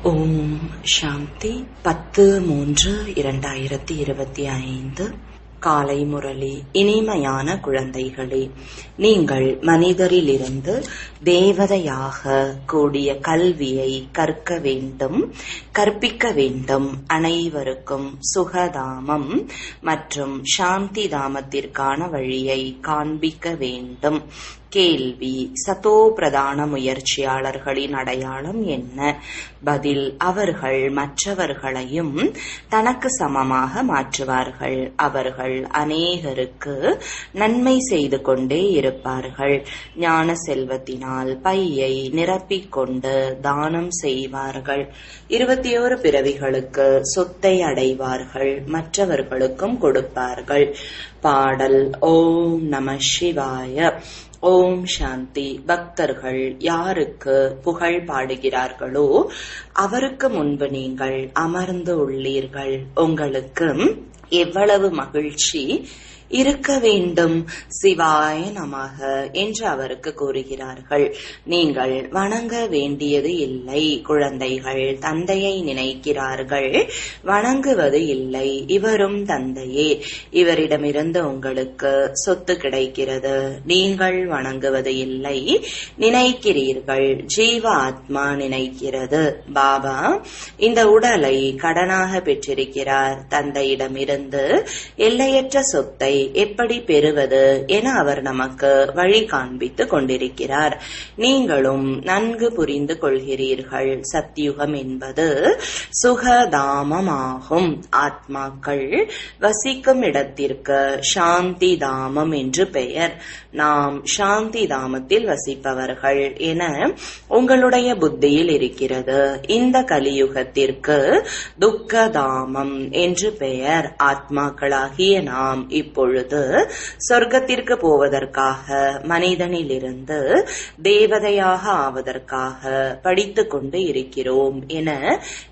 ஓம் சாந்தி 10/3/2025 காலை முரளி. இனிமையான குழந்தைகளே, நீங்கள் மனிதரிலிருந்து தேவதையாக கூடிய கல்வியை கற்க வேண்டும், கற்பிக்க வேண்டும். அனைவருக்கும் சுகதாமம் மற்றும் சாந்தி தாமத்திற்கான வழியை காண்பிக்க வேண்டும். கேள்வி: சதோ பிரதான முயற்சியாளர்களின் அடையாளம் என்ன? பதில்: அவர்கள் மற்றவர்களையும் தனக்கு சமமாக மாற்றுவார்கள். அவர்கள் அநேகருக்கு நன்மை செய்து கொண்டே இருப்பார்கள். ஞான செல்வத்தினால் பையை நிரப்பிக்கொண்டு தானம் செய்வார்கள். 21 பிறவிகளுக்கு சொத்தை அடைவார்கள். மற்றவர்களுக்கும் கொடுப்பார்கள். பாடல். ஓம் நம சிவாய. ஓம் சாந்தி. பக்தர்கள் யாருக்கு புகழ் பாடுகிறார்களோ அவருக்கு முன்பு நீங்கள் அமர்ந்து உள்ளீர்கள். உங்களுக்கு எவ்வளவு மகிழ்ச்சி இருக்க வேண்டும். சிவாய நமக என்று அவருக்கு கூறுகிறார்கள். நீங்கள் வணங்க வேண்டியது இல்லை. குழந்தைகள் தந்தையை நினைக்கிறார்கள், வணங்குவது இல்லை. இவரும் தந்தையே. இவரிடமிருந்து உங்களுக்கு சொத்து கிடைக்கிறது. நீங்கள் வணங்குவது இல்லை, நினைக்கிறீர்கள். ஜீவ ஆத்மா நினைக்கிறது. பாபா இந்த உடலை கடனாக பெற்றிருக்கிறார். தந்தையிடமிருந்து எல்லையற்ற சொத்தை எப்படி பெறுவது என அவர் நமக்கு வழி காண்பித்து கொண்டிருக்கிறார். நீங்களும் நன்கு புரிந்து கொள்கிறீர்கள். சத்யுகம் என்பது சுகதாமமாகும். ஆத்மாக்கள் வசிக்கும் இடத்திற்கு சாந்தி தாமம் என்று பெயர். நாம் சாந்தி தாமத்தில் வசிப்பவர்கள் என உங்களுடைய புத்தியில் இருக்கிறது. இந்த கலியுகத்திற்கு துக்கதாமம் என்று பெயர். ஆத்மாக்களாகிய நாம் இப்பொழுது சொர்க்கத்திற்கு போவதற்காக, மனிதனிலிருந்து தேவதையாக ஆவதற்காக படித்துக் கொண்டு இருக்கிறோம் என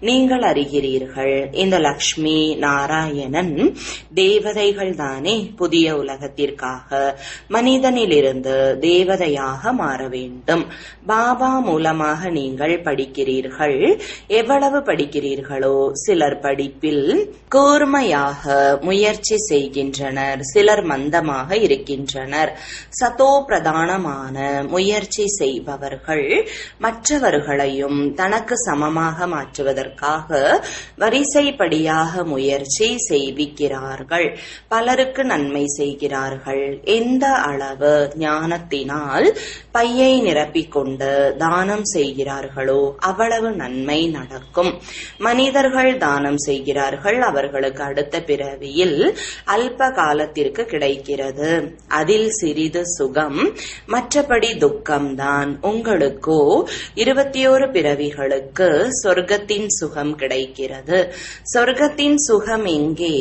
நீங்கள் அறிகிறீர்கள். இந்த லக்ஷ்மி நாராயணன் தேவதைகள் தானே. புதிய உலகத்திற்காக மனிதனிலிருந்து தேவதையாக மாற வேண்டும். பாபா மூலமாக நீங்கள் படிக்கிறீர்கள். எவ்வளவு படிக்கிறீர்களோ, சிலர் படிப்பில் கூர்மையாக முயற்சி செய்கின்றனர், சிலர் மந்தமாக இருக்கின்றனர். சதோ பிரதானமான முயற்சி செய்பவர்கள் மற்றவர்களையும் தனக்கு சமமாக மாற்றுவதற்காக வரிசைப்படியாக முயற்சி செய்விக்கிறார்கள். பலருக்கு நன்மை செய்கிறார்கள். எந்த அளவு ஞானத்தினால் பையை நிரப்பிக்கொண்டு தானம் செய்கிறார்களோ அவ்வளவு நன்மை நடக்கும். மனிதர்கள் தானம் செய்கிறார்கள். அவர்களுக்கு அடுத்த பிறவியில் அல்ப காலத்திற்கு கிடைக்கிறது. அதில் சிறிது சுகம், மற்றபடி துக்கம்தான். உங்களுக்கோ 21 பிறவிகளுக்கு சொர்க்கத்தின் சுகம் கிடைக்கிறது. சொர்க்கத்தின் சுகம் எங்கே?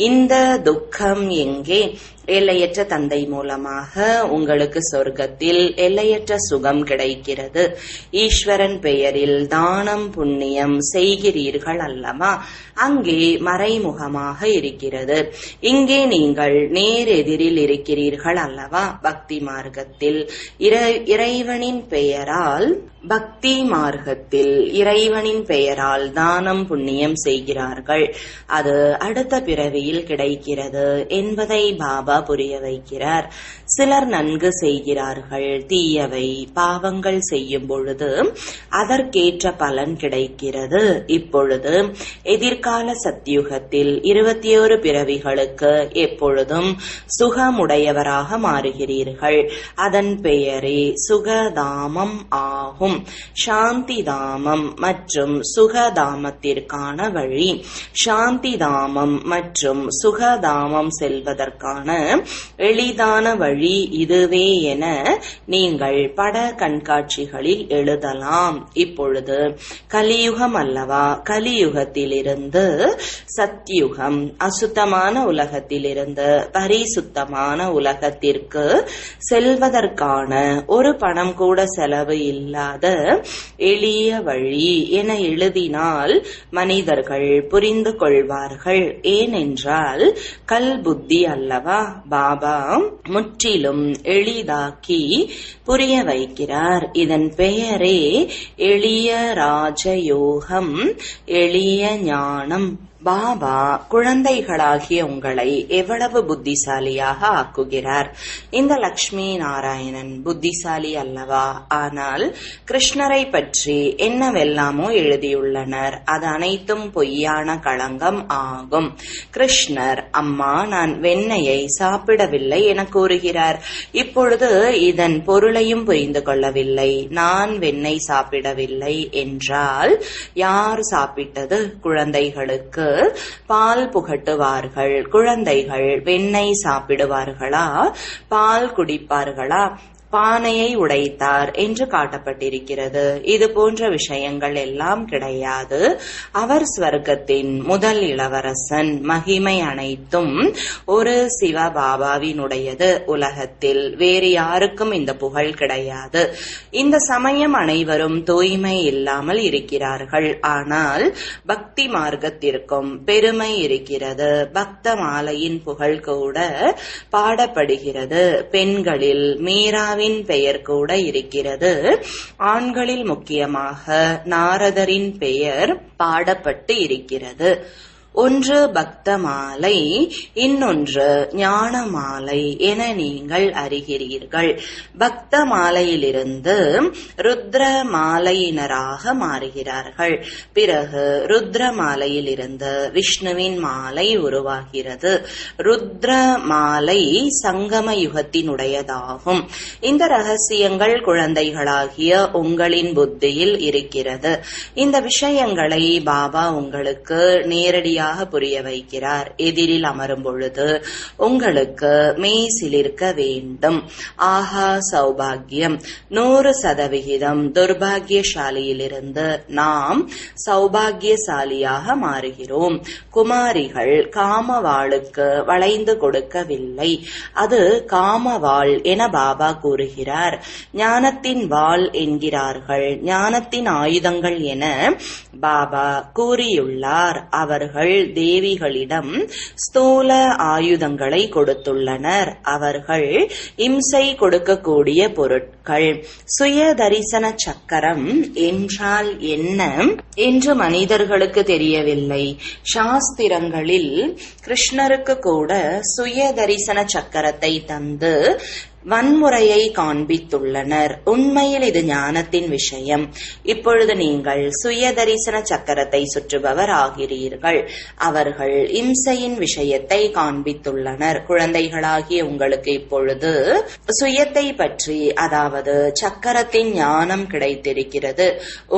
இந்த துக்கம் எங்கே? எல்லையற்ற தந்தை மூலமாக உங்களுக்கு சொர்க்கத்தில் எல்லையற்ற சுகம் கிடைக்கிறது. ஈஸ்வரன் பெயரில் தானம் புண்ணியம் செய்கிறீர்கள் அல்லவா? அங்கே மறைமுகமாக இருக்கிறது. இங்கே நீங்கள் நேர் எதிரில் இருக்கிறீர்கள் அல்லவா? பக்தி மார்க்கத்தில் இறைவனின் பெயரால் தானம் புண்ணியம் செய்கிறார்கள். அது அடுத்த பிறவியில் கிடைக்கிறது என்பதை பாபா புரிய வைக்கிறார். சிலர் நன்கு செய்கிறார்கள். தீயவை பாவங்கள் செய்யும் பொழுது அதற்கேற்ற பலன் கிடைக்கிறது. இப்பொழுது எதிர்கால சத்யுகத்தில் 21 பிறவிகளுக்கு எப்பொழுதும் சுகமுடையவராக மாறுகிறீர்கள். அதன் பெயரே சுகதாமம் ஆகும். சாந்தி தாமம் மற்றும் சுகதாமத்திற்கான வழி. சாந்தி தாமம் மற்றும் சுகதாமம் செல்வதற்கான எளிதான வழி இதுவே என நீங்கள் பட கண்காட்சிகளில் எழுதலாம். இப்பொழுது கலியுகம் அல்லவா? கலியுகத்திலிருந்து சத்யுகம், அசுத்தமான உலகத்திலிருந்து பரிசுத்தமான உலகத்திற்கு செல்வதற்கான ஒரு பணம் கூட செலவு இல்லாத எளிய வழி என எழுதினால் மனிதர்கள் புரிந்து கொள்வார்கள். ஏனென்றால் கல் புத்தி அல்லவா? பாபா முற்றிலும் எளிதாக்கி புரிய வைக்கிறார். இதன் பெயரே எளிய ராஜயோகம், எளிய ஞானம். பாபா குழந்தைகளாகிய உங்களை எவ்வளவு புத்திசாலியாக ஆக்குகிறார். இந்த லக்ஷ்மி நாராயணன் புத்திசாலி அல்லவா? ஆனால் கிருஷ்ணரை பற்றி என்னவெல்லாமோ எழுதியுள்ளனர். அது அனைத்தும் பொய்யான களங்கம் ஆகும். கிருஷ்ணர், அம்மா நான் வெண்ணெயை சாப்பிடவில்லை என கூறுகிறார். இப்பொழுது இதன் பொருளையும் புரிந்து கொள்ளவில்லை. நான் வெண்ணெய் சாப்பிடவில்லை என்றால் யார் சாப்பிட்டது? குழந்தைகளுக்கு பால் புகட்டுவார்கள். குழந்தைகள் வெண்ணெய் சாப்பிடுவார்களா? பால் குடிப்பார்களா? பானையை உடைத்தார் என்று காட்டப்பட்டிருக்கிறது. இது போன்ற விஷயங்கள் எல்லாம் கிடையாது. அவர் ஸ்வர்க்கத்தின் முதல் இளவரசன். மகிமை அனைத்தும் ஒரு சிவபாபாவினுடையது. உலகத்தில் வேறு யாருக்கும் இந்த புகழ் கிடையாது. இந்த சமயம் அனைவரும் தூய்மை இல்லாமல் இருக்கிறார்கள். ஆனால் பக்தி மார்க்கத்திற்கும் பெருமை இருக்கிறது. பக்த மாலையின் புகழ் கூட பாடப்படுகிறது. பெண்களில் மீராவின் பெயர் கூட இருக்கிறது. ஆண்களில் முக்கியமாக நாரதரின் பெயர் பாடப்பட்டு இருக்கிறது. ஒன்று பக்த மாலை, இன்னொன்று ஞான மாலை என நீங்கள் அறிகிறீர்கள். பக்த மாலையிலிருந்து ருத்ர மாலையினராக மாறுகிறார்கள். பிறகு ருத்ர மாலையிலிருந்து விஷ்ணுவின் மாலை உருவாகிறது. ருத்ர மாலை சங்கம யுகத்தினுடையதாகும். இந்த ரகசியங்கள் குழந்தைகளாகிய உங்களின் புத்தியில் இருக்கிறது. இந்த விஷயங்களை பாபா உங்களுக்கு நேரடியாக புரிய வைக்கிறார். எதிரில் அமரும் பொழுது உங்களுக்கு மெய் சிலிர்க்க வேண்டும். ஆஹா சௌபாகியம்! 100% துர்பாகியசாலியிலிருந்து நாம் சௌபாகியசாலியாக மாறுகிறோம். குமாரிகள் காமவாளுக்கு வளைந்து கொடுக்கவில்லை. அது காமவாள் என பாபா கூறுகிறார். ஞானத்தின் வாள் என்கிறார்கள். ஞானத்தின் ஆயுதங்கள் என பாபா கூறியுள்ளார். அவர்கள் தேவிகளிடம் ஸ்தூல ஆயுதங்களை கொடுத்துள்ளனர். அவர்கள் இம்சை கொடுக்கக்கூடிய பொருட்கள். சுய தரிசன சக்கரம் என்றால் என்ன என்று மனிதர்களுக்கு தெரியவில்லை. சாஸ்திரங்களில் கிருஷ்ணருக்கு கூட சுய தரிசன சக்கரத்தை தந்து வன்முறையை காண்பித்துள்ளனர். உண்மையில் இது ஞானத்தின் விஷயம். இப்பொழுது நீங்கள் சுய தரிசன சக்கரத்தை சுற்றுபவர் ஆகிறீர்கள். அவர்கள் இம்சையின் விஷயத்தை காண்பித்துள்ளனர். குழந்தைகளாகிய உங்களுக்கு இப்பொழுது சுயத்தை பற்றி, அதாவது சக்கரத்தின் ஞானம் கிடைத்திருக்கிறது.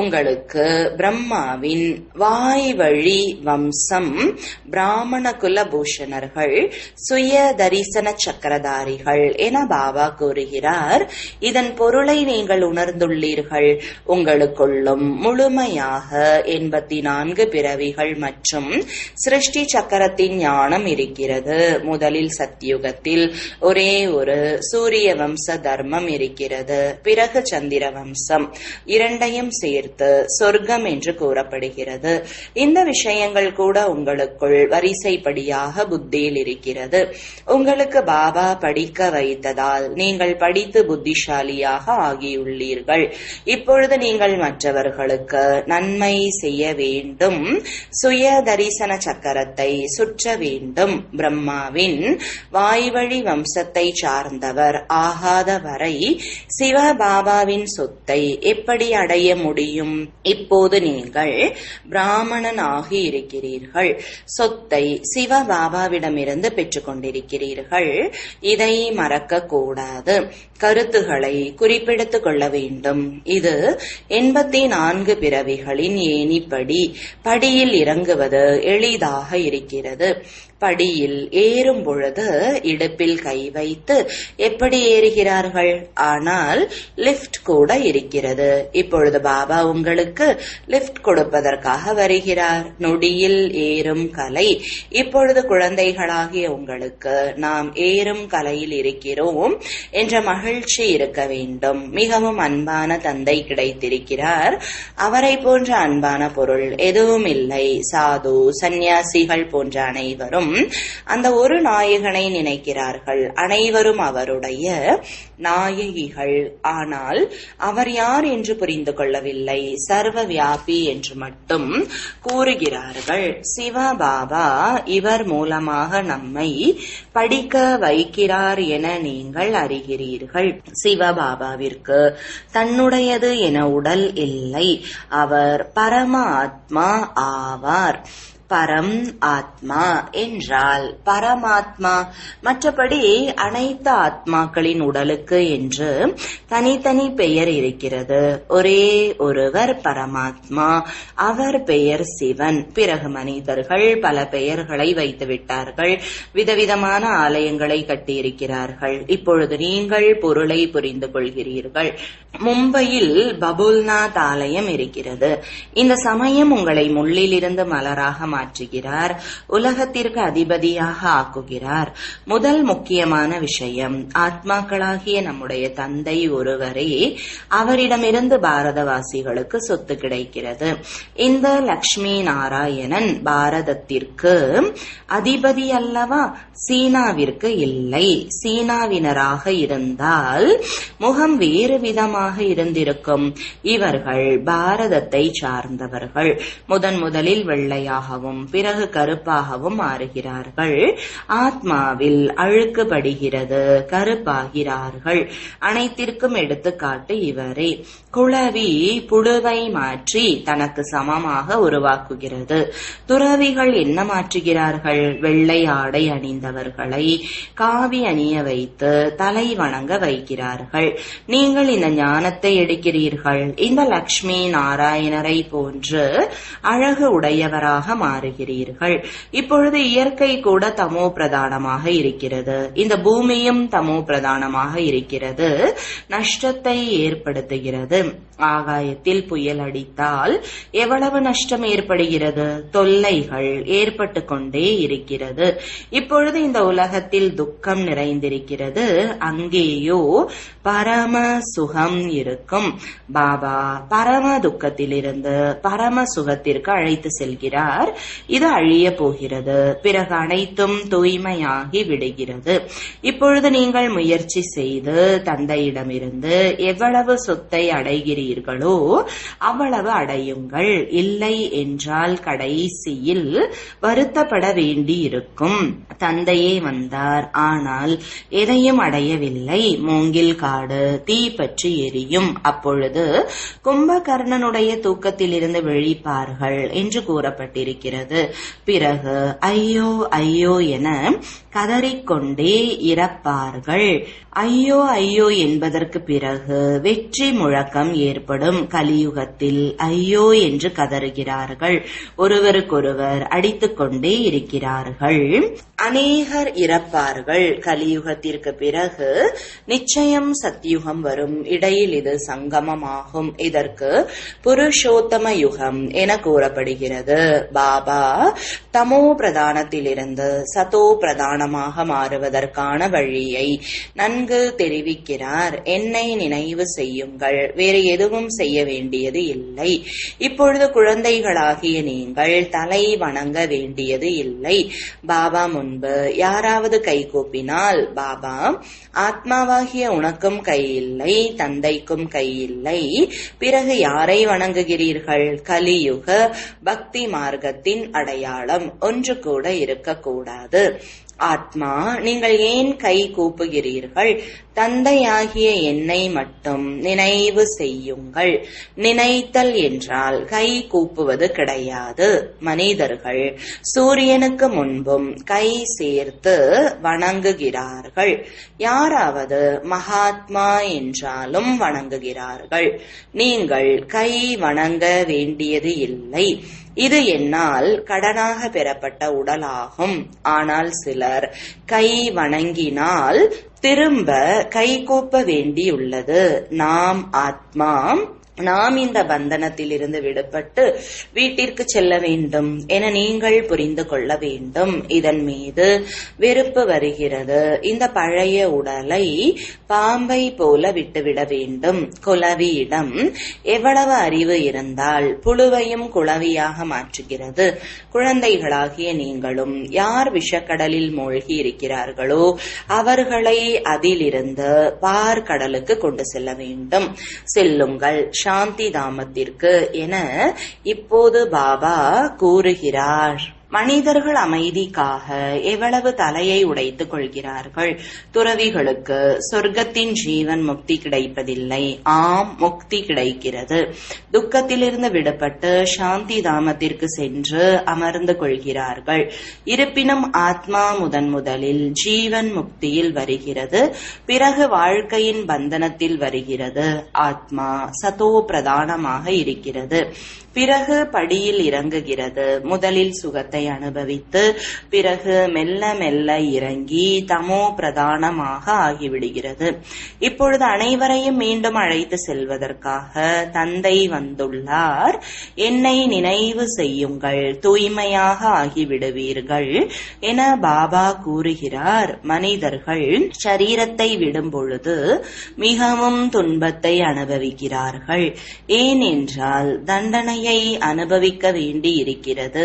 உங்களுக்கு பிரம்மாவின் வாய் வழி வம்சம் பிராமண குல பூஷணர்கள் சுய தரிசன சக்கரதாரிகள் என பாபா கூறுகிறார். இதன் பொருளை நீங்கள் உணர்ந்துள்ளீர்கள். உங்களுக்குள்ளும் முழுமையாக 84 பிறவிகள் மற்றும் சிருஷ்டி சக்கரத்தின் ஞானம் இருக்கிறது. முதலில் சத்தியுகத்தில் ஒரே ஒரு சூரிய வம்ச தர்மம் இருக்கிறது. பிறகு சந்திர வம்சம். இரண்டையும் சேர்த்து சொர்க்கம் என்று கூறப்படுகிறது. இந்த விஷயங்கள் கூட உங்களுக்குள் வரிசைப்படியாக புத்தியில் இருக்கிறது. உங்களுக்கு பாபா படிக்க வைத்ததால் நீங்கள் படித்து புத்திசாலியாக ஆகியுள்ளீர்கள். இப்பொழுது நீங்கள் மற்றவர்களுக்கு நன்மை செய்ய வேண்டும். சுய தரிசன சக்கரத்தை சுற்ற வேண்டும். பிரம்மாவின் வாய்வழி வம்சத்தை சார்ந்தவர் ஆகாத வரை சிவபாபாவின் சொத்தை எப்படி அடைய முடியும்? இப்போது நீங்கள் பிராமணன் ஆகி இருக்கிறீர்கள். சொத்தை சிவபாபாவிடமிருந்து பெற்றுக் கொண்டிருக்கிறீர்கள். இதை மறக்க கூடாது. கருத்துக்களை குறிப்பிடுத்துக் கொள்ள வேண்டும். இது 84 பிறவிகளின் ஏணிப்படி. படியில் இறங்குவது எளிதாக இருக்கிறது. படியில் ஏறும் பொழுது இடுப்பில் கை வைத்து எப்படி ஏறுகிறார்கள்? ஆனால் லிப்ட் கூட இருக்கிறது. இப்பொழுது பாபா உங்களுக்கு லிப்ட் கொடுப்பதற்காக வருகிறார். நொடியில் ஏறும் கலை. இப்பொழுது குழந்தைகளாகிய உங்களுக்கு நாம் ஏறும் கலையில் இருக்கிறோம் என்ற மகிழ்ச்சி இருக்க வேண்டும். மிகவும் அன்பான தந்தை கிடைத்திருக்கிறார். அவரை போன்ற அன்பான பொருள் எதுவும் இல்லை. சாது சந்நியாசிகள் போன்ற அனைவரும் அனைவரும் அந்த ஒரு நாயகனை நினைக்கிறார்கள். அனைவரும் அவருடைய நாயகிகள். ஆனால் அவர் யார் என்று புரிந்து கொள்ளவில்லை. சர்வ வியாபி என்று மட்டும் கூறுகிறார்கள். சிவபாபா இவர் மூலமாக நம்மை படிக்க வைக்கிறார் என நீங்கள் அறிகிறீர்கள். சிவபாபாவிற்கு தன்னுடையது என உடல் இல்லை. அவர் பரம ஆத்மா ஆவார். பரம் ஆத்மா என்றால் பரமாத்மா. மற்றபடி அனைத்து ஆத்மாக்களின் உடலுக்கு என்று தனித்தனி பெயர் இருக்கிறது. ஒரே ஒருவர் பரமாத்மா, அவர் பெயர் சிவன். பிறகு மனிதர்கள் பல பெயர்களை வைத்து விட்டார்கள். விதவிதமான ஆலயங்களை கட்டியிருக்கிறார்கள். இப்பொழுது நீங்கள் பொருளை புரிந்து கொள்கிறீர்கள். மும்பையில் பபுல்நாத் ஆலயம் இருக்கிறது. இந்த சமயம் உங்களை முள்ளிலிருந்து மலராக மாற்றுகிறார். உலகத்திற்கு அதிபதியாக ஆக்குகிறார். முதல் முக்கியமான விஷயம், ஆத்மாக்களாகிய நம்முடைய தந்தை ஒருவரே. அவரிடமிருந்து பாரதவாசிகளுக்கு சொத்து கிடைக்கிறது. இந்த லக்ஷ்மி நாராயணன் பாரதத்திற்கு அதிபதி அல்லவா? சீனாவிற்கு இல்லை. சீனாவினராக இருந்தால் முகம் வேறு விதமாக இருந்திருக்கும். இவர்கள் பாரதத்தை சார்ந்தவர்கள். முதலில் வெள்ளையாகவும் பிறகு கருப்பாகவும் மாறுகிறார்கள். ஆத்மாவில் அழுக்கு படுகிறது, கருப்பாகிறார்கள். அனைத்திற்கும் எடுத்துக்காட்டு இவரே. குளவி புழுவை மாற்றி தனக்கு சமமாக உருவாக்குகிறது. துறவிகள் என்ன மாற்றுகிறார்கள்? வெள்ளை ஆடை அணிந்தவர்களை காவி அணிய வைத்து தலை வணங்க வைக்கிறார்கள். நீங்கள் இந்த ஞானத்தை எடுக்கிறீர்கள். இந்த லக்ஷ்மி நாராயணரை போன்று அழகு உடையவராக மாறுகிறீர்கள். இப்பொழுது இயற்கை கூட தமோ பிரதானமாக இருக்கிறது. இந்த பூமியும் தமோ பிரதானமாக இருக்கிறது. நஷ்டத்தை ஏற்படுத்துகிறது. ஆகாயத்தில் புயல் அடித்தால் எவ்வளவு நஷ்டம் ஏற்படுகிறது? தொல்லைகள் ஏற்பட்டு கொண்டே இருக்கிறது. இப்பொழுது இந்த உலகத்தில் துக்கம் நிறைந்திருக்கிறது. அங்கேயோ பரம சுகம் இருக்கும். பாபா பரம துக்கத்திலிருந்து பரம சுகத்திற்கு அழைத்து செல்கிறார். இது அழிய போகிறது. பிறகு அனைத்தும் தூய்மையாகி விடுகிறது. இப்பொழுது நீங்கள் முயற்சி செய்து தந்தையிடமிருந்து எவ்வளவு சொத்தை அடைகிறீர்களோ அவ்வளவு அடையுங்கள். இல்லை என்றால் கடைசியில் வருத்தப்பட வேண்டியிருக்கும். தந்தையே வந்தார், ஆனால் எதையும் அடையவில்லை. மூங்கில் காடு தீ பற்றி எரியும். அப்பொழுது கும்பகர்ணனுடைய தூக்கத்தில் இருந்து விழிப்பார்கள் என்று கூறப்பட்டிருக்கிறது. பிறகு ஐயோ ஐயோ என கதறிக்கொண்டே இறப்பார்கள். ஐயோ ஐயோ என்பதற்கு பிறகு வெற்றி முழக்கம் ஏற்படும். கலியுகத்தில் ஐயோ என்று கதறுகிறார்கள். ஒருவருக்கொருவர் அடித்துக் கொண்டே இருக்கிறார்கள். அநேகர் இறப்பார்கள். கலியுகத்திற்கு பிறகு நிச்சயம் சத்யுகம் வரும். இடையில் இது சங்கமமாகும். இதற்கு புருஷோத்தம யுகம் என கூறப்படுகிறது. பாபா தமோ பிரதானத்திலிருந்து சதோ பிரதானமாக மாறுவதற்கான வழியை நன்கு தெரிவிக்கிறார். என்னை நினைவு செய்யுங்கள், வேறு எதுவும் செய்ய வேண்டியது இல்லை. இப்பொழுது குழந்தைகளாகிய நீங்கள் தலை வணங்க வேண்டியது இல்லை. பாபா முன்பு யாராவது கை கூப்பினால், பாபா ஆத்மாவாகிய உனக்கும் கை இல்லை, தந்தைக்கும் கை இல்லை, பிறகு யாரை வணங்குகிறீர்கள்? கலியுக பக்தி மார்க்கத்தின் அடையாளம் ஒன்று கூட இருக்கக்கூடாது. ஆத்மா, நீங்கள் ஏன் கை கூப்புகிறீர்கள்? தந்தையாகிய என்னை மட்டும் நினைவு செய்யுங்கள். நினைத்தல் என்றால் கை கூப்புவது கிடையாது. மனிதர்கள் சூரியனுக்கு முன்பும் கை சேர்த்து வணங்குகிறார்கள். யாராவது மகாத்மா என்றாலும் வணங்குகிறார்கள். நீங்கள் கை வணங்க வேண்டியது இல்லை. இது என்னால் கடனாக பெறப்பட்ட உடலாகும். ஆனால் சிலர் கை வணங்கினால் திரும்ப கை கூப்ப வேண்டியுள்ளது. நாம் ஆத்மா, நாம் இந்த பந்தனத்திலிருந்து விடுபட்டு வீட்டிற்கு செல்ல வேண்டும் என நீங்கள் புரிந்து கொள்ள வேண்டும். இதன் மீது வெறுப்பு வருகிறது. இந்த பழைய உடலை பாம்பை போல விட்டுவிட வேண்டும். குளவியிடம் எவ்வளவு அறிவு இருந்தால் புழுவையும் குளவியாக மாற்றுகிறது. குழந்தைகளாகிய நீங்களும் யார் விஷக்கடலில் மூழ்கி இருக்கிறார்களோ அவர்களை அதிலிருந்து பார்க்கடலுக்கு கொண்டு செல்ல வேண்டும். செல்லுங்கள் சாந்தி தாமத்திற்கு என இப்போது பாபா கூறுகிறார். மனிதர்கள் அமைதிக்காக எவ்வளவு தலையை உடைத்துக் கொள்கிறார்கள். துறவிகளுக்கு சொர்க்கத்தின் ஜீவன் முக்தி கிடைப்பதில்லை. ஆம், முக்தி கிடைக்கிறது. துக்கத்திலிருந்து விடுபட்டு சாந்தி தாமத்திற்கு சென்று அமர்ந்து கொள்கிறார்கள். இருப்பினும் ஆத்மா முதலில் ஜீவன் முக்தியில் வருகிறது. பிறகு வாழ்க்கையின் பந்தனத்தில் வருகிறது. ஆத்மா சதோ பிரதானமாக இருக்கிறது. பிறகு படியில் இறங்குகிறது. முதலில் சுகத்தை அனுபவித்து பிறகு மெல்ல மெல்ல இறங்கி தமோ பிரதானமாக ஆகிவிடுகிறது. இப்பொழுது அனைவரையும் மீண்டும் அழைத்து செல்வதற்காக தந்தை வந்துள்ளார். என்னை நினைவு செய்யுங்கள், தூய்மையாக ஆகிவிடுவீர்கள் என பாபா கூறுகிறார். மனிதர்கள் சரீரத்தை விடும் பொழுது மிகவும் துன்பத்தை அனுபவிக்கிறார்கள். ஏனென்றால் தண்டனை அனுபவிக்க வேண்டி இருக்கிறது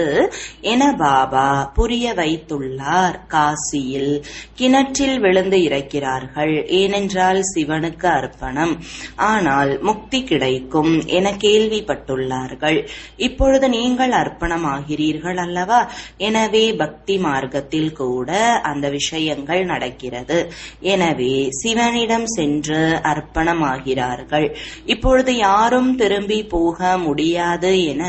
என பாபா புரிய வைத்துள்ளார். காசியில் கிணற்றில் விழுந்து இறக்கிறார்கள். ஏனென்றால் சிவனுக்கு அர்ப்பணம். ஆனால் முக்தி கிடைக்கும் என கேள்விப்பட்டுள்ளார்கள். இப்பொழுது நீங்கள் அர்ப்பணமாகிறீர்கள் அல்லவா? எனவே பக்தி மார்க்கத்தில் கூட அந்த விஷயங்கள் நடக்கிறது. எனவே சிவனிடம் சென்று அர்ப்பணமாகிறார்கள். இப்பொழுது யாரும் திரும்பி போக முடியாது என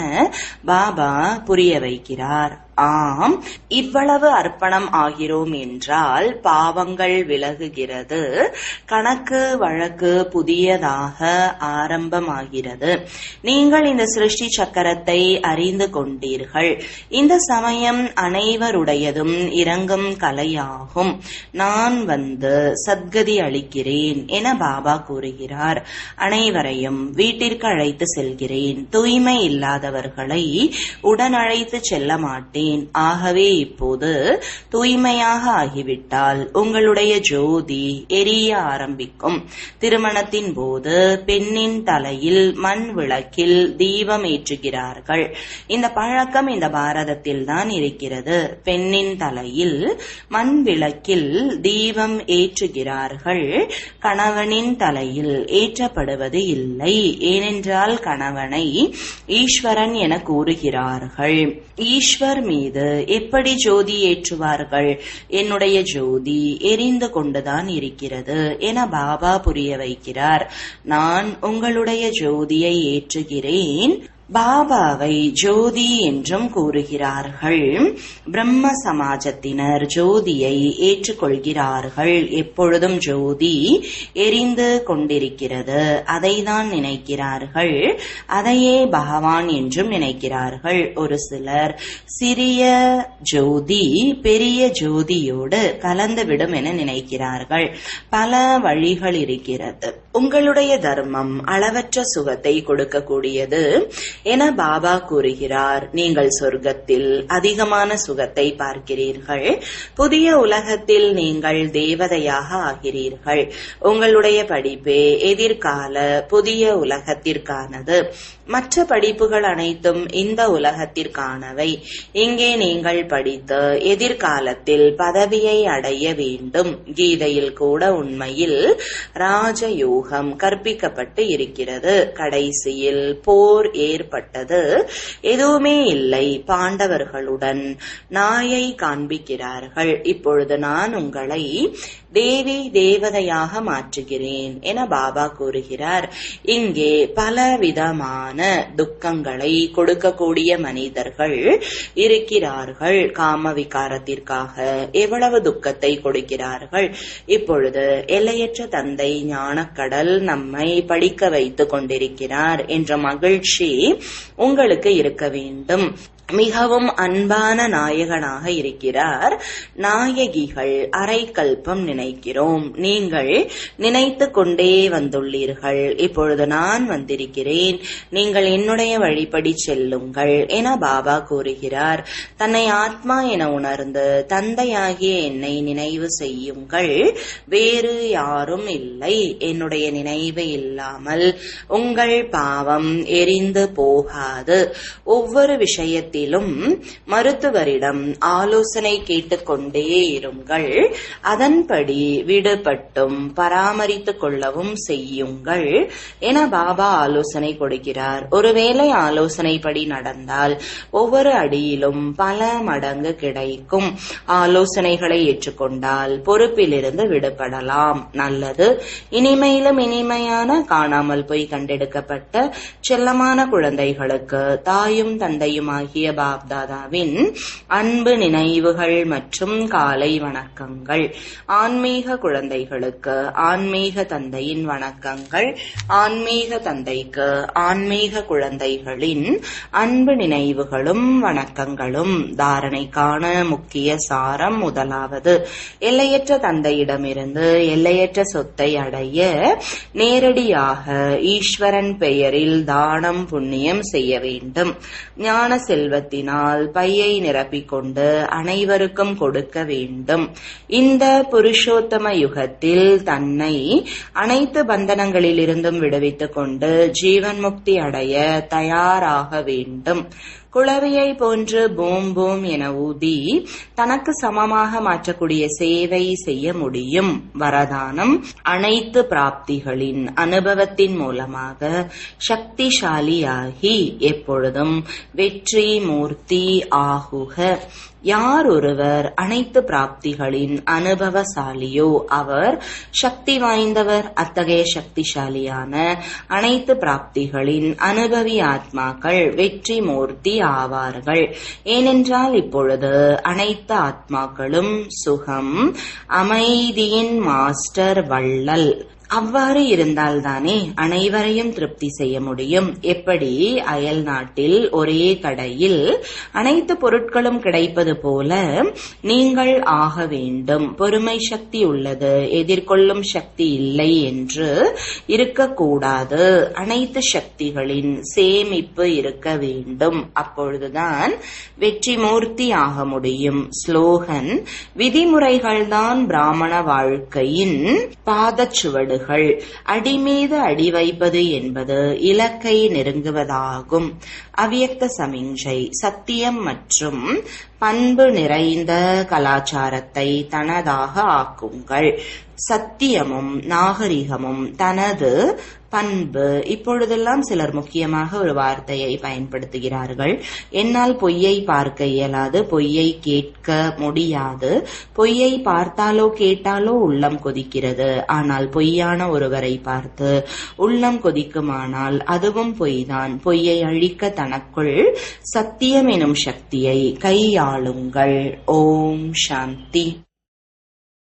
பாபா புரிய வைக்கிறார். ஆம், இவ்வளவு அர்ப்பணம் ஆகிறோம் என்றால் பாவங்கள் விலகுகிறது. கணக்கு வழக்கு புதியதாக ஆரம்பமாகிறது. நீங்கள் இந்த சிருஷ்டி சக்கரத்தை அறிந்து கொண்டீர்கள். இந்த சமயம் அனைவருடையதும் இறங்கும் கலையாகும். நான் வந்து சத்கதி அளிக்கிறேன் என பாபா கூறுகிறார். அனைவரையும் வீட்டிற்கு அழைத்து செல்கிறேன். தூய்மை இல்லாதவர்களை உடன் அழைத்து செல்ல மாட்டேன். ஆகவே இப்போது தூய்மையாக ஆகிவிட்டால் உங்களுடைய ஜோதி எரிய ஆரம்பிக்கும். திருமணத்தின் போது பெண்ணின் தலையில் மண் விளக்கில் தீபம் ஏற்றுகிறார்கள். இந்த பழக்கம் இந்த பாரதத்தில் தான் இருக்கிறது. பெண்ணின் தலையில் மண் விளக்கில் தீபம் ஏற்றுகிறார்கள். கணவனின் தலையில் ஏற்றப்படுவது இல்லை. ஏனென்றால் கணவனை ஈஸ்வரன் என கூறுகிறார்கள். ஈஸ்வர் மீது எப்படி ஜோதி ஏற்றுவார்கள்? என்னுடைய ஜோதி எரிந்து கொண்டுதான் இருக்கிறது என பாபா புரிய வைக்கிறார். நான் உங்களுடைய ஜோதியை ஏற்றுகிறேன். பாபாவை ஜோதி என்றும் கூறுகிறார்கள். பிரம்ம சமாஜத்தினர் ஜோதியை ஏற்றுக்கொள்கிறார்கள். எப்பொழுதும் ஜோதி எரிந்து கொண்டிருக்கிறது. அதைதான் நினைக்கிறார்கள். அதையே பகவான் என்றும் நினைக்கிறார்கள். ஒரு சிலர் சிறிய ஜோதி பெரிய ஜோதியோடு கலந்துவிடும் என நினைக்கிறார்கள். பல வழிகள் இருக்கிறது. உங்களுடைய தர்மம் அளவற்ற சுகத்தை கொடுக்கக்கூடியது என பாபா கூறுகிறார். நீங்கள் சொர்க்கத்தில் அதிகமான சுகத்தை பார்க்கிறீர்கள். புதிய உலகத்தில் நீங்கள் தேவதையாக ஆகிறீர்கள். உங்களுடைய படிப்பே எதிர்கால புதிய உலகத்திற்கானது. மற்ற படிப்புகள் அனைத்தும் இந்த உலகத்திற்கானவை. இங்கே நீங்கள் படித்து எதிர்காலத்தில் பதவியை அடைய வேண்டும். கீதையில் கூட உண்மையில் ராஜயோகம் கற்பிக்கப்பட்டு இருக்கிறது. கடைசியில் போர் ஏற்பட்டது. எதுவுமே இல்லை. பாண்டவர்களுடன் நாயை காண்பிக்கிறார்கள். இப்பொழுது நான் உங்களை தேவி தேவதையாக மாற்றுகிறேன் என பாபா கூறுகிறார். இங்கே பலவிதமான துக்கங்களை கொடுக்கக்கூடிய மனிதர்கள் இருக்கிறார்கள். காம விகாரத்திற்காக எவ்வளவு துக்கத்தை கொடுக்கிறார்கள். இப்பொழுது எல்லையற்ற தந்தை ஞானக்கடல் நம்மை படிக்க வைத்துக் கொண்டிருக்கிறார் என்ற மகிழ்ச்சி உங்களுக்கு இருக்க வேண்டும். மிகவும் அன்பான நாயகனாக இருக்கிறார். நாயகிகள் அரைக்கல்பம் நினைக்கிறோம். நீங்கள் நினைத்து கொண்டே வந்துள்ளீர்கள். இப்பொழுது நான் வந்திருக்கிறேன், நீங்கள் என்னுடைய வழிபடி செல்லுங்கள் என பாபா கூறுகிறார். தன்னை ஆத்மா என உணர்ந்து தந்தையாகிய என்னை நினைவு செய்யுங்கள். வேறு யாரும் இல்லை. என்னுடைய நினைவு இல்லாமல் உங்கள் பாவம் எரிந்து போகாது. ஒவ்வொரு விஷயத்தில் மருத்துவரிடம் ஆலோசனை கேட்டுக்கொண்டே இருங்கள். அதன்படி விடுபட்டும் பராமரித்துக் கொள்ளவும் செய்யுங்கள் என பாபா ஆலோசனை கொடுக்கிறார். ஒருவேளை ஆலோசனைப்படி நடந்தால் ஒவ்வொரு அடியிலும் பல மடங்கு கிடைக்கும். ஆலோசனைகளை ஏற்றுக்கொண்டால் பொறுப்பிலிருந்து விடுபடலாம். நல்லது. இனிமையிலும் இனிமையான காணாமல் போய் கண்டெடுக்கப்பட்ட செல்லமான குழந்தைகளுக்கு தாயும் தந்தையுமாகிய பாப்தாதாவின் அன்பு நினைவுகள் மற்றும் காலை வணக்கங்கள். ஆன்மீக குழந்தைகளுக்கு ஆன்மீக தந்தையின் வணக்கங்கள். ஆன்மீக தந்தைக்கு ஆன்மீக குழந்தைகளின் அன்பு நினைவுகளும் வணக்கங்களும். தாரணைக்கான முக்கிய சாரம். முதலாவது, எல்லையற்ற தந்தையிடமிருந்து எல்லையற்ற சொத்தை அடைய நேரடியாக ஈஸ்வரன் பெயரில் தானம் புண்ணியம் செய்ய வேண்டும். ஞான செல்வத்தினால் பையை நிரப்பிக்கொண்டு அனைவருக்கும் கொடுக்க வேண்டும். இந்த புருஷோத்தம யுகத்தில் தன்னை அனைத்து பந்தனங்களிலிருந்தும் விடுவித்துக் கொண்டு ஜீவன் முக்தி அடைய தயாராக வேண்டும். குளவியை போன்று பூம் பூம் என ஊதி தனக்கு சமமாக மாற்றக்கூடிய சேவை செய்ய முடியும். வரதானம், அனைத்து பிராப்திகளின் அனுபவத்தின் மூலமாக சக்திசாலியாகி எப்பொழுதும் வெற்றி மூர்த்தி ஆகுக. யார் ஒருவர் அனைத்து பிராப்திகளின் அனுபவசாலியோ அவர் சக்தி வாய்ந்தவர். அத்தகைய சக்திசாலியான அனைத்து பிராப்திகளின் அனுபவி ஆத்மாக்கள் வெற்றி மூர்த்தி ஆவார்கள். ஏனென்றால் இப்பொழுது அனைத்து ஆத்மாக்களும் சுகம், அமைதியின் மாஸ்டர் வள்ளல். அவ்வாறு இருந்தால்தானே அனைவரையும் திருப்தி செய்ய முடியும். எப்படி அயல் நாட்டில் ஒரே கடையில் அனைத்து பொருட்களும் கிடைப்பது போல நீங்கள் ஆக வேண்டும். பொறுமை சக்தி உள்ளது, எதிர்கொள்ளும் சக்தி இல்லை என்று இருக்கக்கூடாது. அனைத்து சக்திகளின் சேமிப்பு இருக்க வேண்டும். அப்பொழுதுதான் வெற்றி மூர்த்தி ஆக முடியும். ஸ்லோகன், விதிமுறைகள்தான் பிராமண வாழ்க்கையின் பாதச்சுவடு. அடிமீது அடி வைப்பது என்பது இலக்கை நெருங்குவதாகும். அவ்யக்த சமிஞ்சை, சத்தியம் மற்றும் பண்பு நிறைந்த கலாச்சாரத்தை தனதாக ஆக்குங்கள். சத்தியமும் நாகரிகமும் தனது பண்பு. இப்பொழுதெல்லாம் சிலர் முக்கியமாக ஒரு வார்த்தையை பயன்படுத்துகிறார்கள். என்னால் பொய்யை பார்க்க இயலாது, பொய்யை கேட்க முடியாது. பொய்யை பார்த்தாலோ கேட்டாலோ உள்ளம் கொதிக்கிறது. ஆனால் பொய்யான ஒருவரை பார்த்து உள்ளம் கொதிக்குமானால் அதுவும் பொய்தான். பொய்யை அழிக்க தனக்குள் சத்தியம் எனும் சக்தியை கையாளுங்கள். ஓம் சாந்தி.